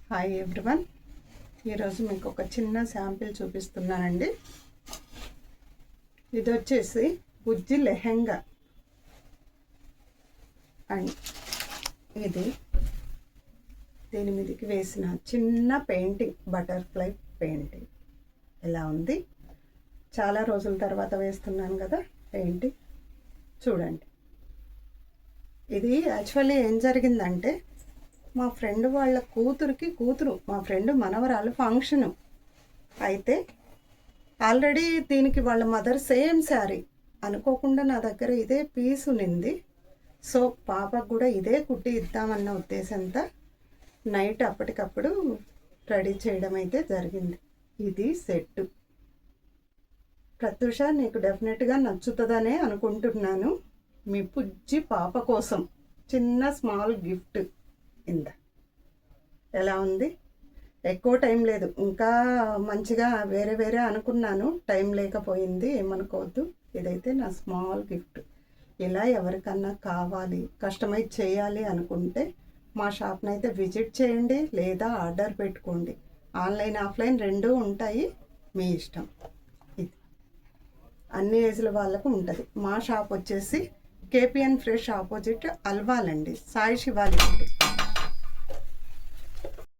Hi everyone, ఈరోజు మీకు ఒక చిన్న శాంపిల్ చూపిస్తున్నానండి. ఇది వచ్చేసి బుజ్జి లెహెంగా అండ్ ఇది దీని మీదకి వేసిన చిన్న పెయింటింగ్, బటర్ఫ్లై పెయింటింగ్ ఎలా ఉంది. చాలా రోజుల తర్వాత వేస్తున్నాను కదా పెయింటింగ్, చూడండి. ఇది యాక్చువల్లీ ఏం జరిగిందంటే, మా ఫ్రెండ్ వాళ్ళ కూతురు మా ఫ్రెండ్ మనవరాలు ఫంక్షను అయితే ఆల్రెడీ దీనికి వాళ్ళ మదర్ సేమ్ శారీ అనుకోకుండా నా దగ్గర ఇదే పీస్ ఉన్నింది. సో పాపకు కూడా ఇదే కుట్టి ఇద్దామన్న ఉద్దేశంతో నైట్ అప్పటికప్పుడు రెడీ చేయడం అయితే జరిగింది. ఇది సెట్. ప్రత్యూష, నీకు డెఫినెట్గా నచ్చుతుందనే అనుకుంటున్నాను. మీ పుజ్జి పాప కోసం చిన్న స్మాల్ గిఫ్ట్ ఇంద. ఎలా ఉంది? ఎక్కువ టైం లేదు, ఇంకా మంచిగా వేరే అనుకున్నాను, టైం లేకపోయింది, ఏమనుకోవద్దు. ఇదైతే నా స్మాల్ గిఫ్ట్. ఇలా ఎవరికన్నా కావాలి, కస్టమైజ్ చేయాలి అనుకుంటే మా షాప్ని అయితే విజిట్ చేయండి, లేదా ఆర్డర్ పెట్టుకోండి. ఆన్లైన్ ఆఫ్లైన్ రెండూ ఉంటాయి, మీ ఇష్టం. ఇది అన్ని ఏజ్ల వాళ్ళకు ఉంటుంది. మా షాప్ వచ్చేసి కేపీఎన్ ఫ్రెష్ ఆపోజిట్ అల్వాలండి, సాయి శివాలింటి.